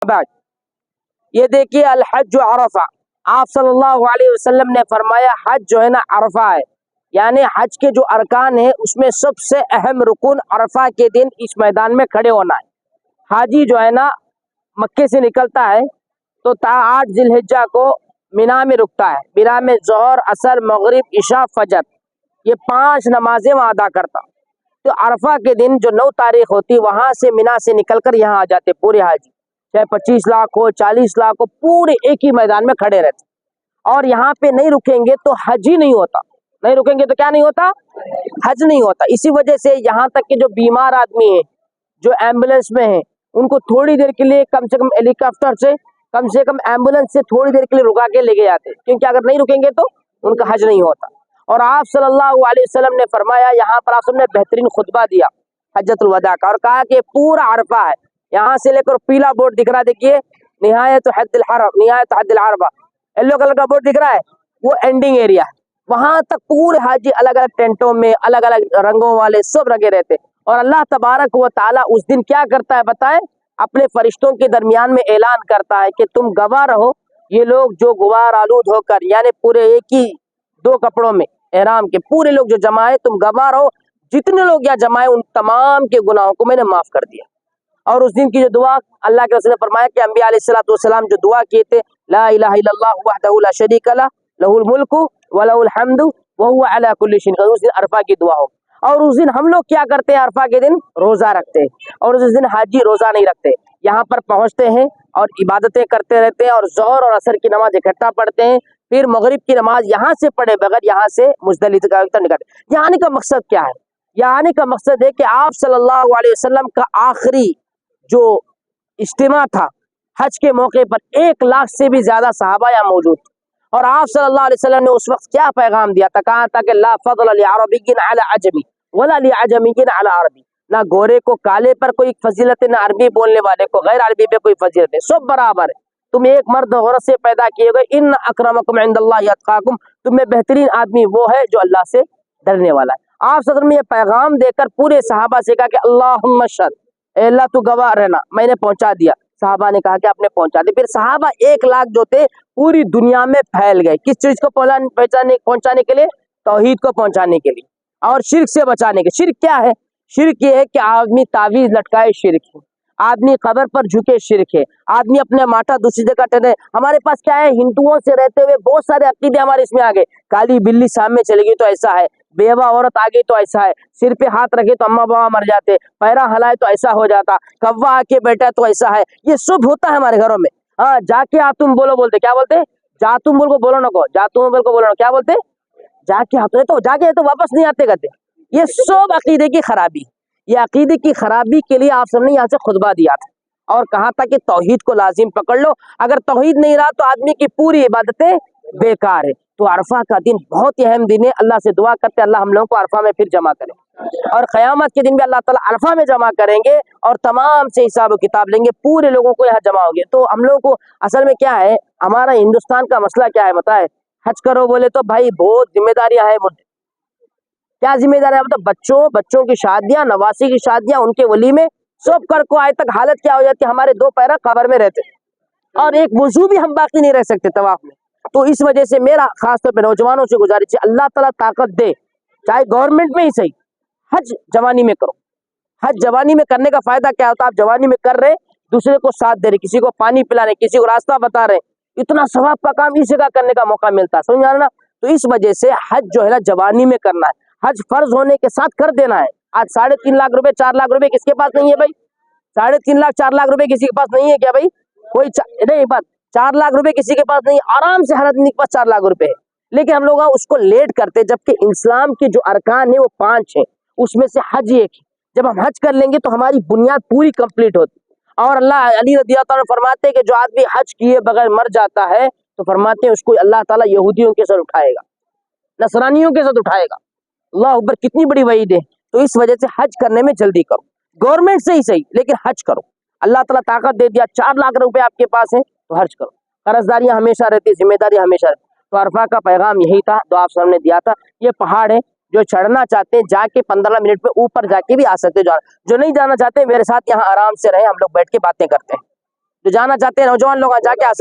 बाद ये देखिए अल हज अरफा, आप सल्लल्लाहु अलैहि वसल्लम ने फरमाया हज जो है ना अरफा है, यानी हज के जो अरकान है उसमें सबसे अहम रुकन अरफा के दिन इस मैदान में खड़े होना है। हाजी जो है ना मक्के से निकलता है तो 8 जिलहिज्जा को मिना में रुकता है। मिना में ज़ोहर, असर, मगरिब, इशा, फजर ये 5 नमाजें वहाँ अदा करता। तो अरफा के दिन जो 9 तारीख होती वहाँ से मिना से निकलकर यहाँ आ जाते पूरे हाजी, चाहे 25 लाख हो 40 लाख हो, पूरे एक ही मैदान में खड़े रहते। और यहाँ पे नहीं रुकेंगे तो हज ही नहीं होता, नहीं रुकेंगे तो क्या नहीं होता, हज नहीं होता। इसी वजह से यहाँ तक कि जो बीमार आदमी है, जो एम्बुलेंस में है, उनको थोड़ी देर के लिए कम से कम हेलीकॉप्टर से एम्बुलेंस से थोड़ी देर के लिए रुका के लेके जाते, क्योंकि अगर नहीं रुकेंगे तो उनका हज नहीं होता। और आप सल्लल्लाहु अलैहि वसल्लम ने फरमाया, यहाँ पर आप सबने बेहतरीन खुतबा दिया हज्जतुल वदा का, और कहा कि पूरा अरफा है, यहाँ से लेकर पीला बोर्ड दिख रहा, देखिए निहायत हद्दिल हरम, निहायत हद्दिल अरफा, येलो कलर का बोर्ड दिख रहा है, वो एंडिंग एरिया है। वहां तक पूरे हाजी अलग अलग टेंटों में अलग अलग रंगों वाले सब लगे रहते। और अल्लाह तबारक व ताला उस दिन क्या करता है बताएं, अपने फरिश्तों के दरमियान में ऐलान करता है कि तुम गवाह रहो, ये लोग जो गुबार आलूद होकर, यानी पूरे एक ही 2 कपड़ों में एहराम के पूरे लोग जो जमा है, तुम गवाह रहो, जितने लोग यहाँ जमा है उन तमाम के गुनाहों को मैंने माफ कर दिया। और उस दिन की जो दुआ अल्लाह के रसूल ने फरमाया कि अंबिया अलैहिस्सलातु वस्सलाम जो दुआ किए थे, ला इलाहा इल्लल्लाह वहदहु ला शरीका लह लहुल मुल्कु व लहुल हम्दु व हुवा अला कुल्लि शैइन क़दीर, उस दिन अरफा की दुआ हो। और उस दिन हम लोग क्या करते हैं, अरफा के दिन रोजा रखते हैं, और उस दिन हाजी रोजा नहीं रखते, यहाँ पर पहुँचते हैं और इबादतें करते रहते हैं, और ज़ोहर और असर की नमाज इकट्ठा पढ़ते हैं, फिर मगरिब की नमाज यहाँ से पढ़े बगैर यहाँ से मुज़दलिफ़ा तक निकलते। यहाँ आने का मकसद क्या है, यहाँ आने का मकसद है कि आप सल्लल्लाहु अलैहि वसल्लम का आखिरी जो इज्तिमा था हज के मौके पर 1 लाख से भी ज्यादा सहाबा यहाँ मौजूद, और आप सल्लल्लाहु अलैहि वसल्लम ने उस वक्त क्या पैगाम दिया था, कहा था कि ला फज़ल लिअरबिय्यिन अला अजमी वला लिअजमिय्यिन अला अरबी, ना गोरे को काले पर कोई फजीलत है, ना अरबी बोलने वाले को गैर अरबी पे कोई फजीलत है, सब बराबर है। तुम एक मर्द औरत से पैदा किए गए, इन अकरमकुम इंदल्लाहि अत्काकुम, तुम्हें बेहतरीन आदमी वो है जो अल्लाह से डरने वाला है। आप सल्लल्लाहु अलैहि वसल्लम ने ये पैगाम देकर पूरे सहाबा से कहा कि अल्लाहुम्मा शहद, अल्लाह तू गवाह रहना, मैंने पहुंचा दिया। सहाबा ने कहा कि आपने पहुंचा दिया। फिर सहाबा 1 लाख जो थे पूरी दुनिया में फैल गए, किस चीज को पहुंचाने के लिए, तौहीद को पहुंचाने के लिए, और शिर्क से बचाने के। शिर्क क्या है, शिर्क ये है कि आदमी तावीज लटकाए, शिर्क है, आदमी कब्र पर झुके, शिर्क है, आदमी अपने माथा दूसरी जगह ठहरे। हमारे पास क्या है, हिंदुओं से रहते हुए बहुत सारे अकीदे हमारे इसमें आ गए, काली बिल्ली सामने चली गई तो ऐसा है, बेवा औरत आ गई तो ऐसा है, सिर पे हाथ रखे तो अम्मा बाबा मर जाते, पैरा हलाए तो ऐसा हो जाता, कौवा आके बैठा तो ऐसा है, ये सब होता है हमारे घरों में। हाँ, जाके आ तुम बोलो बोलते, क्या बोलते, जा तुम बोल को बोलो ना को, जा तुम बोल को बोलो ना, क्या बोलते, जाके हाथ तो जाके तो वापस नहीं आते कहते। ये सब अकीदे की खराबी, ये अकीदे की खराबी के लिए आप सबने यहाँ से खुतबा दिया था और कहा था कि तौहीद को लाजिम पकड़ लो, अगर तौहीद नहीं रहा तो आदमी की पूरी इबादतें बेकार है। तो अरफा का दिन बहुत ही अहम दिन है, अल्लाह से दुआ करते अल्लाह हम लोगों को अरफा में फिर जमा करे, और क़यामत के दिन भी अल्लाह ताला अरफा में जमा करेंगे और तमाम से हिसाब किताब लेंगे, पूरे लोगों को यहाँ जमा होंगे। तो हम लोगों को असल में क्या है, हमारा हिंदुस्तान का मसला क्या है बताए, हज करो बोले तो भाई बहुत जिम्मेदारियां है। क्या जिम्मेदारी है, मतलब बच्चों की शादियां, नवासी की शादियां, उनके वलीमे सब कर को आए तक हालत क्या हो जाती है, हमारे 2 पैरा कब्र में रहते और एक वजू भी हम बाकी नहीं रह सकते तवाफ में। तो इस वजह से मेरा खासतौर पर नौजवानों से गुजारिश है, अल्लाह ताला ताकत दे, चाहे गवर्नमेंट में ही सही, हज जवानी में करो। हज जवानी में करने का फायदा क्या होता है, आप जवानी में कर रहे, दूसरे को साथ दे रहे, किसी को पानी पिला रहे, किसी को रास्ता बता रहे, इतना सवाब का काम इस जगह करने का मौका मिलता है, समझ आ रहा ना। तो इस वजह से हज जो है ना जवानी में करना है, हज फर्ज होने के साथ कर देना है। आज 3.5 लाख रुपए 4 लाख रुपए किसके पास नहीं है भाई, 3.5 लाख 4 लाख रुपए किसी के पास नहीं है क्या भाई, कोई नहीं, बात 4 लाख रुपए किसी के पास नहीं, आराम से हर आदमी के पास 4 लाख रुपए है, लेकिन हम लोग उसको लेट करते, जबकि इस्लाम के जो अरकान है वो 5 है, उसमें से हज एक है। जब हम हज कर लेंगे तो हमारी बुनियाद पूरी कंप्लीट होती। और अल्लाह अली रज़ियल्लाहु अन्हु फरमाते हैं कि जो आदमी हज किए बगैर मर जाता है तो फरमाते हैं उसको अल्लाह ताला यहूदियों के साथ उठाएगा, नसरानियों के साथ उठाएगा। अल्लाह अकबर, कितनी बड़ी वईद है। तो इस वजह से हज करने में जल्दी करो, गवर्नमेंट से ही सही लेकिन हज करो। अल्लाह ताला ताकत दे दिया, 4 लाख रुपए आपके पास है तो हज करो। कर्जदारियां हमेशा रहती, जिम्मेदारी हमेशा रहती। तो अरफा का पैगाम यही था जो आप सामने दिया था। ये पहाड़ है, जो चढ़ना चाहते हैं जाके 15 मिनट में ऊपर जाके भी आ सकते, जो नहीं जाना चाहते मेरे साथ यहाँ आराम से रहे, हम लोग बैठ के बातें करते हैं। جو جانا چاہتے ہیں نوجوان لوگ جا کے آ